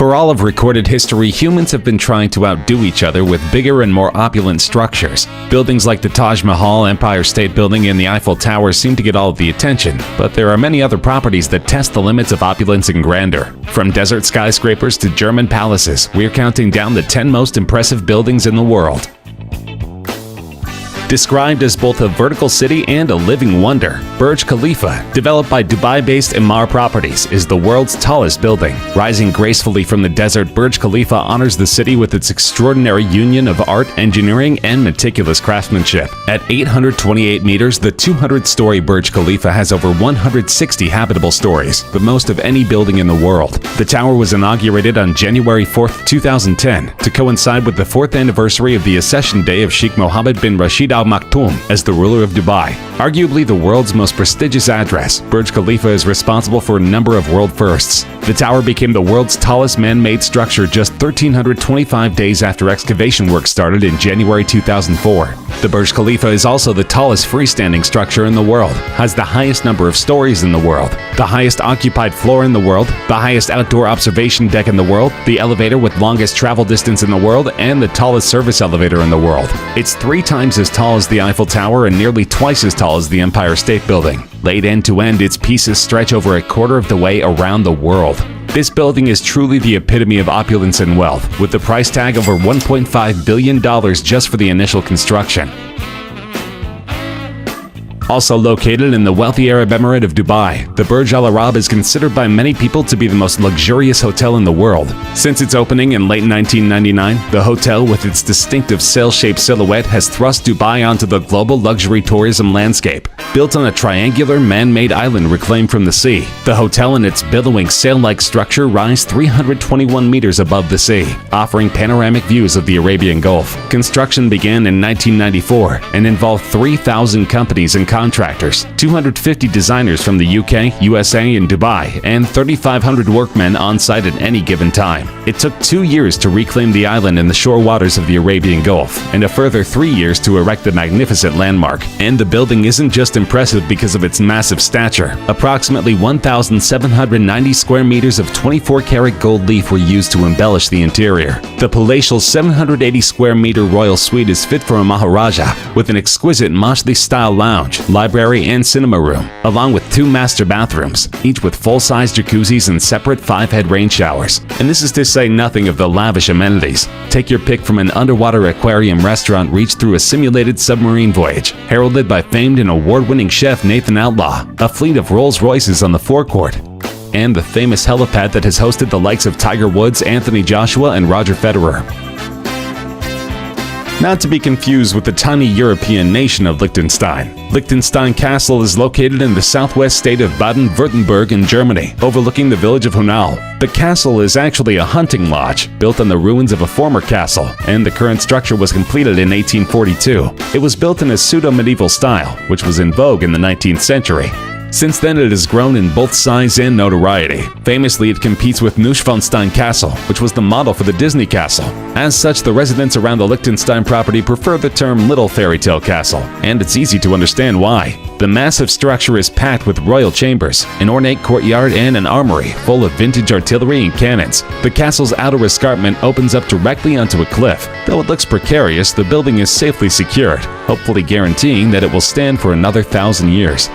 For all of recorded history, humans have been trying to outdo each other with bigger and more opulent structures. Buildings like the Taj Mahal, Empire State Building, and the Eiffel Tower seem to get all of the attention, but there are many other properties that test the limits of opulence and grandeur. From desert skyscrapers to German palaces, we're counting down the 10 most impressive buildings in the world. Described as both a vertical city and a living wonder, Burj Khalifa, developed by Dubai-based Emaar Properties, is the world's tallest building. Rising gracefully from the desert, Burj Khalifa honors the city with its extraordinary union of art, engineering, and meticulous craftsmanship. At 828 meters, the 200-story Burj Khalifa has over 160 habitable stories, the most of any building in the world. The tower was inaugurated on January 4, 2010, to coincide with the 4th anniversary of the accession day of Sheikh Mohammed bin Rashid Al Maktoum as the ruler of Dubai. Arguably the world's most prestigious address, Burj Khalifa is responsible for a number of world firsts. The tower became the world's tallest man-made structure just 1,325 days after excavation work started in January 2004. The Burj Khalifa is also the tallest freestanding structure in the world, has the highest number of stories in the world, the highest occupied floor in the world, the highest outdoor observation deck in the world, the elevator with longest travel distance in the world, and the tallest service elevator in the world. It's 3 times as tall as the Eiffel Tower and nearly twice as tall as the Empire State Building. Laid end to end, its pieces stretch over a quarter of the way around the world. This building is truly the epitome of opulence and wealth, with the price tag over $1.5 billion just for the initial construction. Also located in the wealthy Arab Emirate of Dubai, the Burj Al Arab is considered by many people to be the most luxurious hotel in the world. Since its opening in late 1999, the hotel, with its distinctive sail-shaped silhouette, has thrust Dubai onto the global luxury tourism landscape. Built on a triangular man-made island reclaimed from the sea, the hotel and its billowing sail-like structure rise 321 meters above the sea, offering panoramic views of the Arabian Gulf. Construction began in 1994 and involved 3,000 companies and contractors, 250 designers from the UK, USA, and Dubai, and 3,500 workmen on site at any given time. It took 2 years to reclaim the island in the shore waters of the Arabian Gulf, and a further 3 years to erect the magnificent landmark. And the building isn't just impressive because of its massive stature. Approximately 1,790 square meters of 24-karat gold leaf were used to embellish the interior. The palatial 780 square meter royal suite is fit for a Maharaja, with an exquisite Masjid-style lounge, library, and cinema room, along with 2 master bathrooms, each with full-size jacuzzis and separate 5-head rain showers. And this is to say nothing of the lavish amenities. Take your pick from an underwater aquarium restaurant reached through a simulated submarine voyage, heralded by famed and award-winning chef Nathan Outlaw, a fleet of Rolls-Royces on the forecourt, and the famous helipad that has hosted the likes of Tiger Woods, Anthony Joshua, and Roger Federer. Not to be confused with the tiny European nation of Liechtenstein. Liechtenstein Castle is located in the southwest state of Baden-Württemberg in Germany, overlooking the village of Honau. The castle is actually a hunting lodge, built on the ruins of a former castle, and the current structure was completed in 1842. It was built in a pseudo-medieval style, which was in vogue in the 19th century. Since then, it has grown in both size and notoriety. Famously, it competes with Neuschwanstein Castle, which was the model for the Disney Castle. As such, the residents around the Liechtenstein property prefer the term Little Fairy Tale Castle, and it's easy to understand why. The massive structure is packed with royal chambers, an ornate courtyard, and an armory full of vintage artillery and cannons. The castle's outer escarpment opens up directly onto a cliff. Though it looks precarious, the building is safely secured, hopefully guaranteeing that it will stand for another 1,000 years.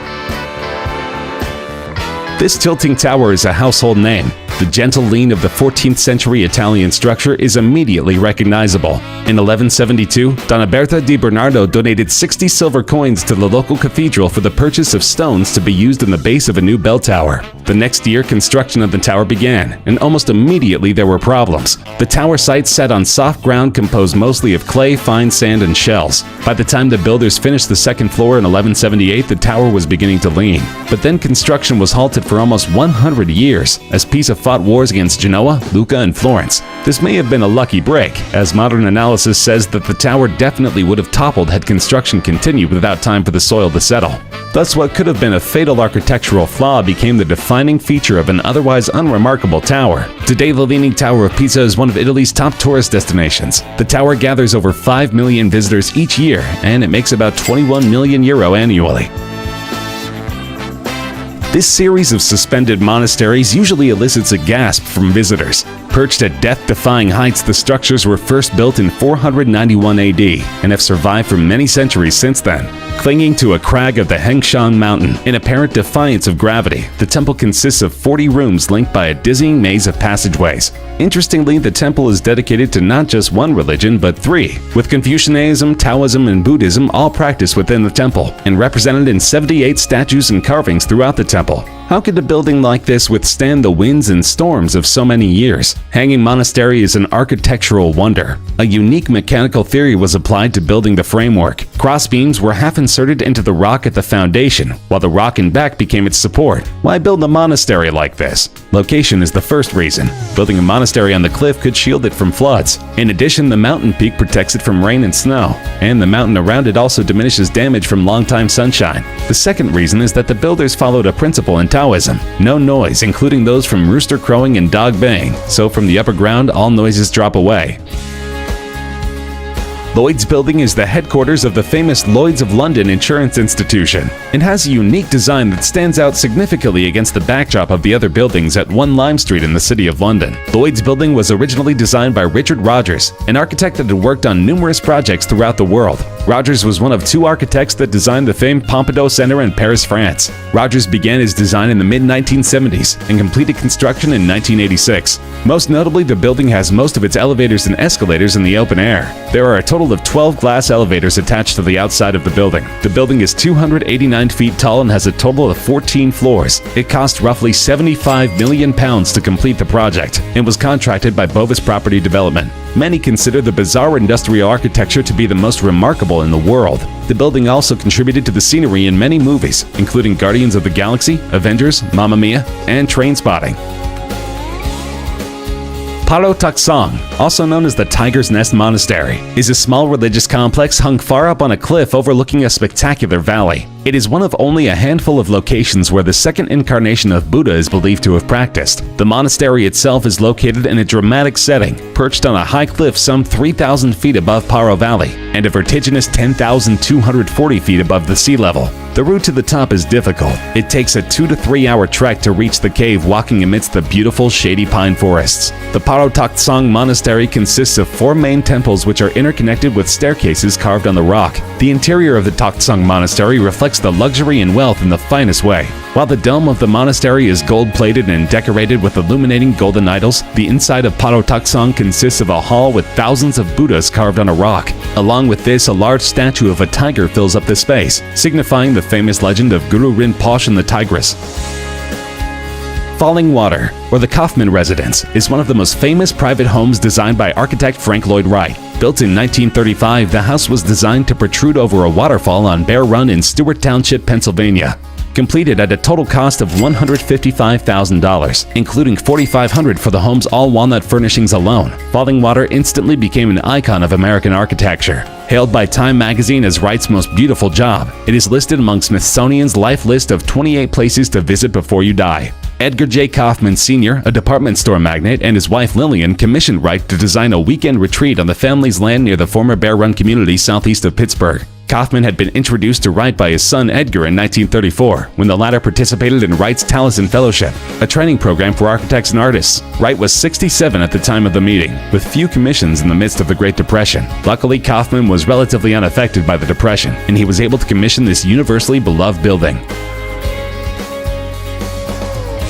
This tilting tower is a household name. The gentle lean of the 14th century Italian structure is immediately recognizable. In 1172, Doniberta di Bernardo donated 60 silver coins to the local cathedral for the purchase of stones to be used in the base of a new bell tower. The next year, construction of the tower began, and almost immediately there were problems. The tower site sat on soft ground composed mostly of clay, fine sand, and shells. By the time the builders finished the second floor in 1178, the tower was beginning to lean. But then construction was halted for almost 100 years, as Pisa fought wars against Genoa, Lucca, and Florence. This may have been a lucky break, as modern analysis says that the tower definitely would have toppled had construction continued without time for the soil to settle. Thus, what could have been a fatal architectural flaw became the defining feature of an otherwise unremarkable tower. Today, the Leaning Tower of Pisa is one of Italy's top tourist destinations. The tower gathers over 5 million visitors each year, and it makes about €21 million annually. This series of suspended monasteries usually elicits a gasp from visitors. Perched at death-defying heights, the structures were first built in 491 AD and have survived for many centuries since then. Clinging to a crag of the Hengshan Mountain, in apparent defiance of gravity, the temple consists of 40 rooms linked by a dizzying maze of passageways. Interestingly, the temple is dedicated to not just one religion, but three, with Confucianism, Taoism, and Buddhism all practiced within the temple, and represented in 78 statues and carvings throughout the temple. How could a building like this withstand the winds and storms of so many years? Hanging Monastery is an architectural wonder. A unique mechanical theory was applied to building the framework. Cross beams were half inserted into the rock at the foundation, while the rock in back became its support. Why build a monastery like this? Location is the first reason. Building a monastery on the cliff could shield it from floods. In addition, the mountain peak protects it from rain and snow, and the mountain around it also diminishes damage from long-time sunshine. The second reason is that the builders followed a principle in Taoism: no noise, including those from rooster crowing and dog baying, so from the upper ground all noises drop away. Lloyd's Building is the headquarters of the famous Lloyd's of London Insurance Institution. It has a unique design that stands out significantly against the backdrop of the other buildings at 1 Lime Street in the City of London. Lloyd's Building was originally designed by Richard Rogers, an architect that had worked on numerous projects throughout the world. Rogers was one of 2 architects that designed the famed Pompidou Center in Paris, France. Rogers began his design in the mid-1970s and completed construction in 1986. Most notably, the building has most of its elevators and escalators in the open air. There are a total of 12 glass elevators attached to the outside of the building. The building is 289 feet tall and has a total of 14 floors. It cost roughly £75 million to complete the project and was contracted by Bovis Property Development. Many consider the bizarre industrial architecture to be the most remarkable in the world. The building also contributed to the scenery in many movies, including Guardians of the Galaxy, Avengers, Mamma Mia, and Trainspotting. Paro Taksong, also known as the Tiger's Nest Monastery, is a small religious complex hung far up on a cliff overlooking a spectacular valley. It is one of only a handful of locations where the second incarnation of Buddha is believed to have practiced. The monastery itself is located in a dramatic setting, perched on a high cliff some 3,000 feet above Paro Valley and a vertiginous 10,240 feet above the sea level. The route to the top is difficult. It takes a 2 to 3 hour trek to reach the cave, walking amidst the beautiful shady pine forests. The Paro Taksong Monastery consists of 4 main temples which are interconnected with staircases carved on the rock. The interior of the Taksong Monastery reflects the luxury and wealth in the finest way. While the dome of the monastery is gold-plated and decorated with illuminating golden idols, the inside of Paro Taksong consists of a hall with thousands of Buddhas carved on a rock. Along with this, a large statue of a tiger fills up the space, signifying the famous legend of Guru Rinpoche and the tigress. Falling Water, or the Kaufman Residence, is one of the most famous private homes designed by architect Frank Lloyd Wright. Built in 1935, the house was designed to protrude over a waterfall on Bear Run in Stewart Township, Pennsylvania. Completed at a total cost of $155,000, including $4,500 for the home's all-walnut furnishings alone, Falling Water instantly became an icon of American architecture. Hailed by Time magazine as Wright's most beautiful job, it is listed among Smithsonian's Life list of 28 places to visit before you die. Edgar J. Kaufman Sr., a department store magnate, and his wife Lillian commissioned Wright to design a weekend retreat on the family's land near the former Bear Run community southeast of Pittsburgh. Kaufman had been introduced to Wright by his son Edgar in 1934, when the latter participated in Wright's Taliesin Fellowship, a training program for architects and artists. Wright was 67 at the time of the meeting, with few commissions in the midst of the Great Depression. Luckily, Kaufman was relatively unaffected by the Depression, and he was able to commission this universally beloved building.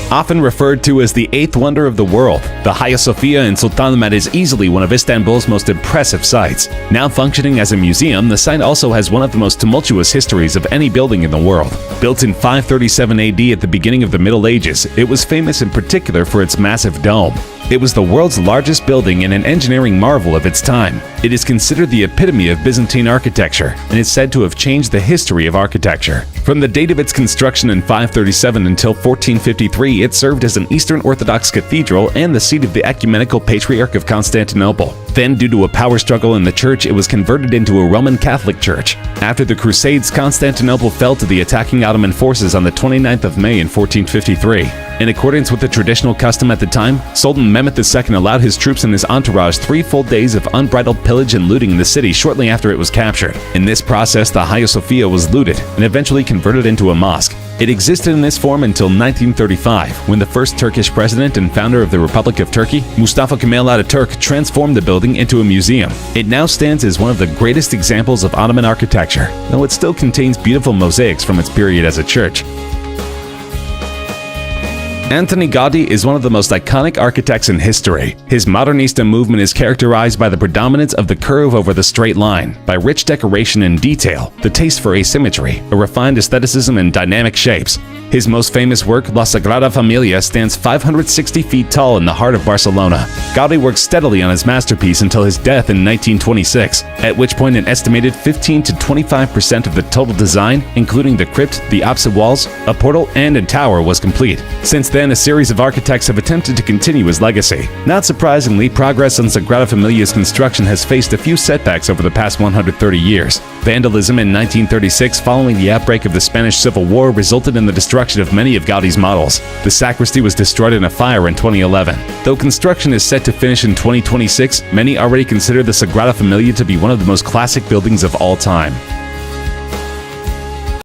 Often referred to as the 8th wonder of the world, the Hagia Sophia in Sultanahmet is easily one of Istanbul's most impressive sights. Now functioning as a museum, the site also has one of the most tumultuous histories of any building in the world. Built in 537 AD at the beginning of the Middle Ages, it was famous in particular for its massive dome. It was the world's largest building and an engineering marvel of its time. It is considered the epitome of Byzantine architecture and is said to have changed the history of architecture. From the date of its construction in 537 until 1453, it served as an Eastern Orthodox cathedral and the seat of the Ecumenical Patriarch of Constantinople. Then, due to a power struggle in the church, it was converted into a Roman Catholic church. After the Crusades, Constantinople fell to the attacking Ottoman forces on the 29th of May in 1453. In accordance with the traditional custom at the time, Sultan Mehmet II allowed his troops and his entourage 3 full days of unbridled pillage and looting in the city shortly after it was captured. In this process, the Hagia Sophia was looted and eventually converted into a mosque. It existed in this form until 1935, when the first Turkish president and founder of the Republic of Turkey, Mustafa Kemal Ataturk, transformed the building into a museum. It now stands as one of the greatest examples of Ottoman architecture, though it still contains beautiful mosaics from its period as a church. Antoni Gaudi is one of the most iconic architects in history. His Modernista movement is characterized by the predominance of the curve over the straight line, by rich decoration and detail, the taste for asymmetry, a refined aestheticism, and dynamic shapes. His most famous work, La Sagrada Familia, stands 560 feet tall in the heart of Barcelona. Gaudi worked steadily on his masterpiece until his death in 1926, at which point an estimated 15 to 25% of the total design, including the crypt, the apse walls, a portal, and a tower, was complete. Since then, a series of architects have attempted to continue his legacy. Not surprisingly, progress on Sagrada Familia's construction has faced a few setbacks over the past 130 years. Vandalism in 1936, following the outbreak of the Spanish Civil War, resulted in the destruction of many of Gaudi's models. The sacristy was destroyed in a fire in 2011. Though construction is set to finish in 2026, many already consider the Sagrada Familia to be one of the most classic buildings of all time.